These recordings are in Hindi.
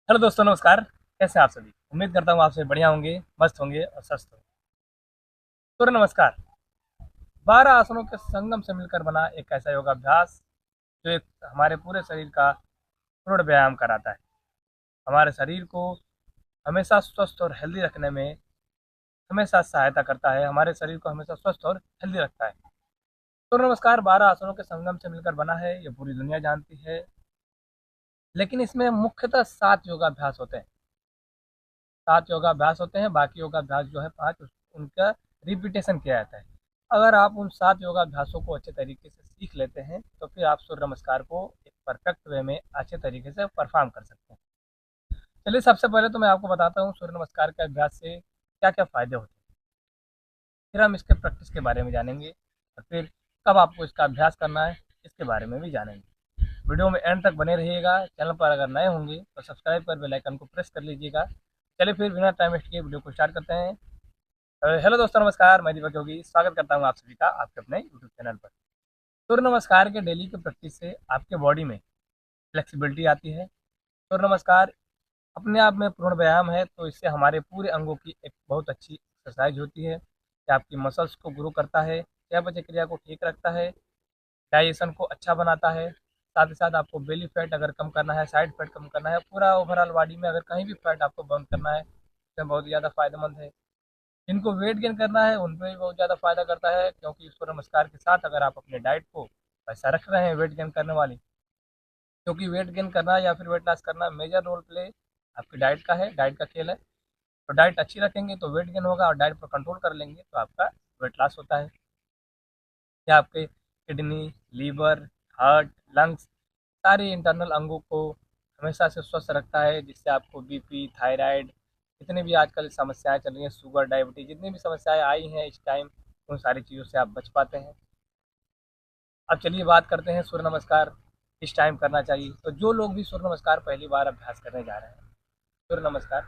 हेलो दोस्तों, नमस्कार। कैसे हैं आप सभी? उम्मीद करता हूँ आप सभी बढ़िया होंगे, मस्त होंगे और स्वस्थ होंगे। सूर्य नमस्कार 12 आसनों के संगम से मिलकर बना एक ऐसा योगाभ्यास जो एक हमारे पूरे शरीर का पूर्ण व्यायाम कराता है। हमारे शरीर को हमेशा स्वस्थ और हेल्दी रखने में हमेशा सहायता करता है, हमारे शरीर को हमेशा स्वस्थ और हेल्दी रखता है। सूर्य नमस्कार 12 आसनों के संगम से मिलकर बना है, ये पूरी दुनिया जानती है। लेकिन इसमें मुख्यतः 7 योगाभ्यास होते हैं। 7 योगाभ्यास होते हैं, बाकी योगाभ्यास जो है 5 उनका रिपीटेशन किया जाता है। अगर आप उन 7 योगाभ्यासों को अच्छे तरीके से सीख लेते हैं, तो फिर आप सूर्य नमस्कार को एक परफेक्ट वे में अच्छे तरीके से परफॉर्म कर सकते हैं। चलिए, सबसे पहले तो मैं आपको बताता हूँ सूर्य नमस्कार के अभ्यास से क्या-क्या फ़ायदे होते हैं। फिर हम इसके प्रैक्टिस के बारे में जानेंगे और फिर कब आपको इसका अभ्यास करना है, इसके बारे में भी जानेंगे। वीडियो में एंड तक बने रहिएगा। चैनल पर अगर नए होंगे तो सब्सक्राइब कर बेल आइकन को प्रेस कर लीजिएगा। चलिए फिर बिना टाइम वेस्ट किए वीडियो को स्टार्ट करते हैं। हेलो दोस्तों, नमस्कार। मैं दीपक योगी स्वागत करता हूँ आप सभी का आपके अपने यूट्यूब चैनल पर। सूर्य नमस्कार के डेली के प्रैक्टिस से आपके बॉडी में फ्लेक्सिबिलिटी आती है। सूर्य नमस्कार अपने आप में पूर्ण व्यायाम है, तो इससे हमारे पूरे अंगों की एक बहुत अच्छी एक्सरसाइज होती है। ये आपकी मसल्स को ग्रो करता है, चयापचय क्रिया को ठीक रखता है, डाइजेशन को अच्छा बनाता है। साथ ही साथ आपको बेली फैट अगर कम करना है, साइड फैट कम करना है, पूरा ओवरऑल बॉडी में अगर कहीं भी फैट आपको बर्न करना है, तो बहुत ज़्यादा फायदेमंद है। जिनको वेट गेन करना है उन पे भी बहुत ज़्यादा फ़ायदा करता है, क्योंकि सूर्य नमस्कार के साथ अगर आप अपने डाइट को ऐसा रख रहे हैं वेट गेन करने वाली, क्योंकि वेट गेन करना या फिर वेट लॉस करना मेजर रोल प्ले आपकी डाइट का है, डाइट का खेल है। तो डाइट अच्छी रखेंगे तो वेट गेन होगा और डाइट पर कंट्रोल कर लेंगे तो आपका वेट लॉस होता है। या आपके किडनी, लीवर, हार्ट, लंग्स, सारे इंटरनल अंगों को हमेशा से स्वस्थ रखता है, जिससे आपको बीपी, थायराइड, जितनी भी आजकल समस्याएं चल रही हैं, शुगर, डायबिटीज, जितनी भी समस्याएं आई हैं इस टाइम, उन सारी चीज़ों से आप बच पाते हैं। अब चलिए बात करते हैं सूर्य नमस्कार किस टाइम करना चाहिए। तो जो लोग भी सूर्य नमस्कार पहली बार अभ्यास करने जा रहे हैं सूर्य नमस्कार,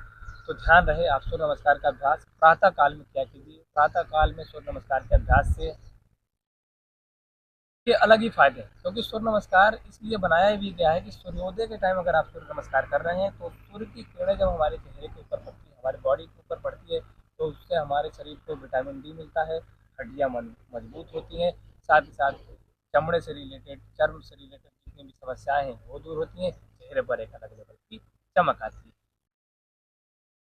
तो ध्यान रहे आप सूर्य नमस्कार का अभ्यास प्रातः काल में किया कीजिए। प्रातः काल में सूर्य नमस्कार के अभ्यास से के अलग ही फायदे हैं, क्योंकि सूर्य नमस्कार इसलिए बनाया भी गया है कि सूर्योदय के टाइम अगर आप सूर्य नमस्कार कर रहे हैं तो सूर्य की किरणें जब हमारे चेहरे के ऊपर पड़ती है, हमारी बॉडी के ऊपर पड़ती है, तो उससे हमारे शरीर को विटामिन डी मिलता है, हड्डियाँ मजबूत होती हैं। साथ ही साथ चमड़े से रिलेटेड, चर्म से रिलेटेड जितनी भी समस्याएं हैं वो दूर होती हैं, चेहरे पर एक अलग लेवल की चमक आती है।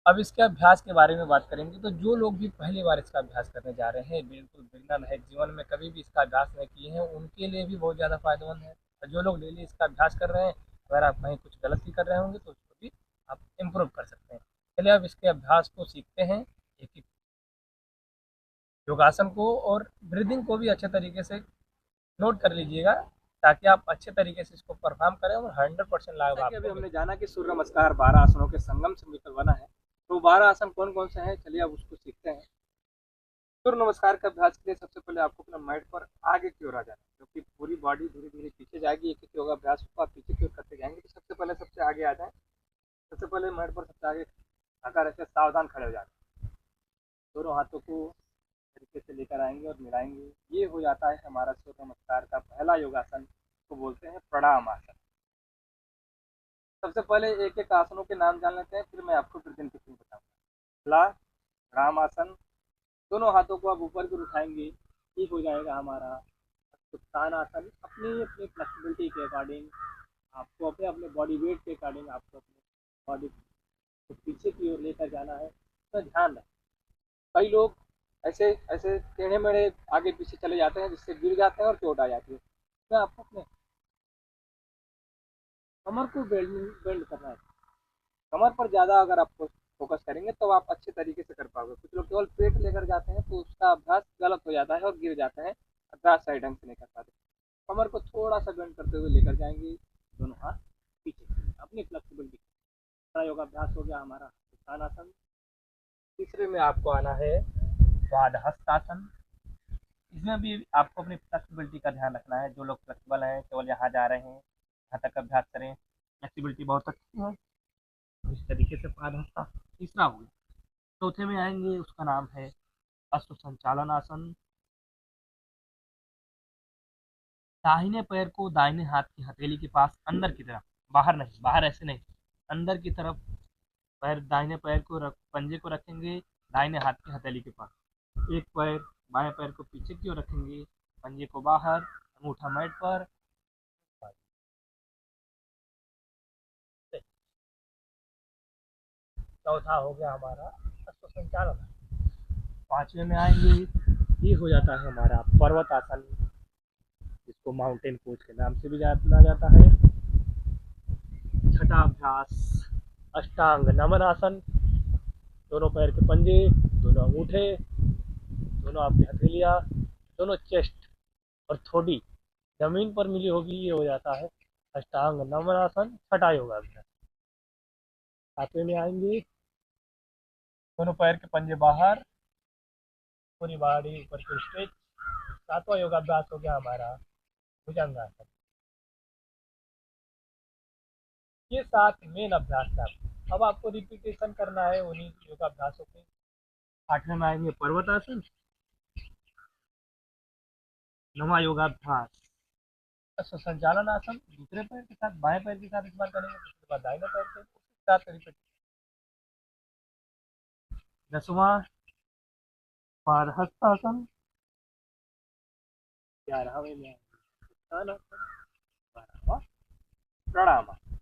अब इसके अभ्यास के बारे में बात करेंगे, तो जो लोग भी पहली बार इसका अभ्यास करने जा रहे हैं, बिल्कुल बिगिनर है, जीवन में कभी भी इसका अभ्यास नहीं किए हैं, उनके लिए भी बहुत ज़्यादा फायदेमंद है। और जो लोग डेली इसका अभ्यास कर रहे हैं, अगर आप कहीं कुछ गलत भी कर रहे होंगे तो उसको भी आप इम्प्रूव कर सकते हैं। चलिए अब इसके अभ्यास को सीखते हैं, एक एक योगासन को और ब्रीदिंग को भी अच्छे तरीके से नोट कर लीजिएगा, ताकि आप अच्छे तरीके से इसको परफॉर्म करें और 100% लाभ आपको। अभी हमने जाना कि सूर्य नमस्कार 12 आसनों के संगम से मिलकर बना है, तो 12 आसन कौन कौन से हैं, चलिए अब उसको सीखते हैं। सूर्य नमस्कार का अभ्यास के लिए सबसे पहले आपको अपना मैट पर आगे की ओर आ जाना है, क्योंकि पूरी बॉडी धीरे धीरे पीछे जाएगी। एक एक योगाभ्यास को आप पीछे की ओर करते जाएंगे, तो सबसे पहले सबसे आगे आ जाए। सबसे पहले मैट पर सबसे आगे आकर ऐसे सावधान खड़े हो जाते हैं। दोनों हाथों को तरीके से लेकर आएंगे और मिलाएंगे। ये हो जाता है हमारा सूर्य नमस्कार का पहला योगासन, को बोलते हैं प्रणाम आसन। सबसे पहले एक एक आसनों के नाम जान लेते हैं, फिर मैं आपको ब्रीथिंग टेक्निक बताऊंगा। पहला प्रणाम आसन, दोनों हाथों को आप ऊपर की उठाएंगे, ये हो जाएगा हमारा उत्थान आसन। अपनी अपनी फ्लेक्सिबिलिटी के अकॉर्डिंग आपको अपने अपने बॉडी वेट के अकॉर्डिंग आपको अपने बॉडी को पीछे की ओर लेकर जाना है, तो ध्यान रखें। कई लोग ऐसे ऐसे टेढ़े मेढ़े आगे पीछे चले जाते हैं, जिससे गिर जाते हैं और चोट आ जाती है। तो आपको अपने कमर को बेल्ट बेल्ट करना है। कमर पर ज़्यादा अगर आप फोकस करेंगे तो आप अच्छे तरीके से कर पाओगे। कुछ लोग केवल पेट लेकर जाते हैं, तो उसका अभ्यास गलत हो जाता है और गिर जाते हैं, अभ्यास सही ढंग से नहीं कर पाते। कमर को थोड़ा सा बेंड करते हुए लेकर जाएंगे, दोनों हाथ पीछे अपनी फ्लेक्सिबिलिटी। दूसरा योगाभ्यास हो गया हमारा उत्थानासन। तीसरे में आपको आना है पादहस्तासन। इसमें भी आपको अपनी फ्लेक्सिबिलिटी का ध्यान रखना है। जो लोग फ्लेक्सिबल हैं, केवल यहाँ जा रहे हैं, यहाँ तक अभ्यास करें, फ्लेक्सिबिलिटी बहुत अच्छी है, इस तरीके से पादहस्ता। तीसरा हो गया। चौथे में आएंगे, उसका नाम है अश्व संचालन आसन। दाहिने पैर को दाहिने हाथ की हथेली के पास अंदर की तरफ, बाहर नहीं, बाहर ऐसे नहीं, अंदर की तरफ पैर, दाहिने पैर को पंजे को रखेंगे दाहिने हाथ की हथेली के पास। एक पैर, बाएं पैर को पीछे की ओर रखेंगे, पंजे को बाहर, अंगूठा मैट पर। चौथा हो गया हमारा अश्व संचालन। पांचवे में आएंगे, ये हो जाता है हमारा पर्वत आसन, जिसको माउंटेन पोज के नाम से भी जाना जाता है। छठा अभ्यास अष्टांग नमन आसन। दोनों पैर के पंजे, दोनों अंगूठे, दोनों आपकी हथेलियां, दोनों चेस्ट और थोड़ी जमीन पर मिली होगी, ये हो जाता है अष्टांग नमन आसन, छठा योगाभ्यास। सातवें में आएंगे, दोनों पैर के पंजे बाहर, पूरी बॉडी ऊपर की स्ट्रेच। सातवां योगाभ्यास हो गया हमारा भुजंगासन। ये 7 मेन अभ्यास था। अब आपको रिपीटेशन करना है उन्हीं योगाभ्यासों के। आठवें में आएंगे पर्वतासन। नवा योगाभ्यास अश्व संचालन आसन। दूसरे पैर के साथ, बाएं पैर के साथ इस बार करेंगे, उसके बाद दाहिने पैर के साथ रिपीट। दसवां पारहस्तासन। 11वें में उत्थानासन। 12वां प्रणामासन।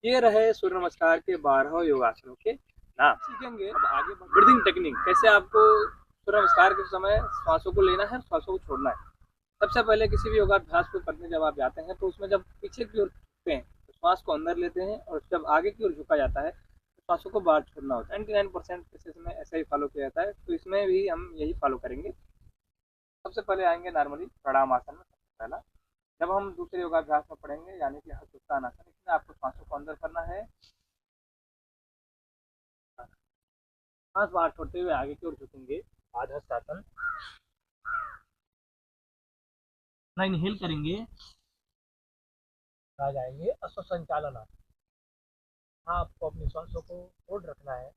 ये रहे सूर्य नमस्कार के 12 योगासनों के नाम। सीखेंगे अब आगे ब्रीदिंग टेक्निक, कैसे आपको सूर्य नमस्कार के समय श्वासों को लेना है, श्वासों को छोड़ना है। सबसे पहले किसी भी योगाभ्यास को करने जब आप जाते हैं तो उसमें जब पीछे की ओर झुकते हैं तो श्वास को अंदर लेते हैं, और जब आगे की ओर झुका जाता है तो श्वासों को बाहर छोड़ना होता है। 99% केसेस में ऐसा ही फॉलो किया जाता है, तो इसमें भी हम यही फॉलो करेंगे। सबसे पहले आएंगे नॉर्मली प्रणाम आसन में। सबसे पहला जब हम दूसरे योगाभ्यास में पढ़ेंगे, यानी कि हस्तोत्थान आसन, इसमें आपको श्वासों को अंदर करना है, सांस बाहर छोड़ते हुए आगे की ओर झुकेंगे, आधस्तासन। इनहेल करेंगे, आ जाएंगे अश्व संचालन आसन। आपको अपनी सांसों को होल्ड रखना है।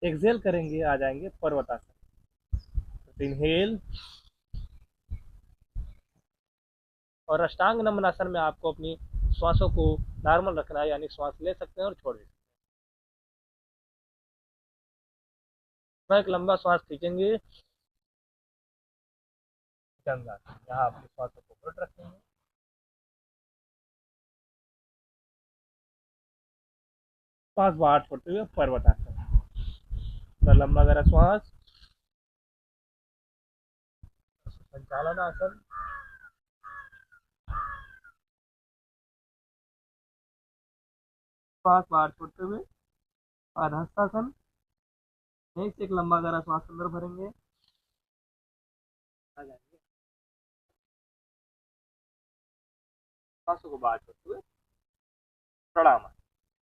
एक्सेल करेंगे, आ जाएंगे पर्वतासन। इनहेल, और अष्टांग नमन आसन में आपको अपनी श्वासों को नॉर्मल रखना है, यानी श्वास ले सकते हैं और छोड़ सकते हैं। एक लंबा श्वास खींचेंगे, गंगा, यहाँ अपनी श्वासों को होल्ड रखेंगे। श्वास बाहर छोड़ते हुए पर्वतासन। तो लंबा गहरा श्वास, संचालन आसन। श्वास बाहर छोड़ते हुए आधस्तासन। नेक्स्ट एक लंबा गहरा श्वास अंदर भरेंगे, आ जाएंगे, श्वासों को बाहर छोड़ते हुए प्रणाम।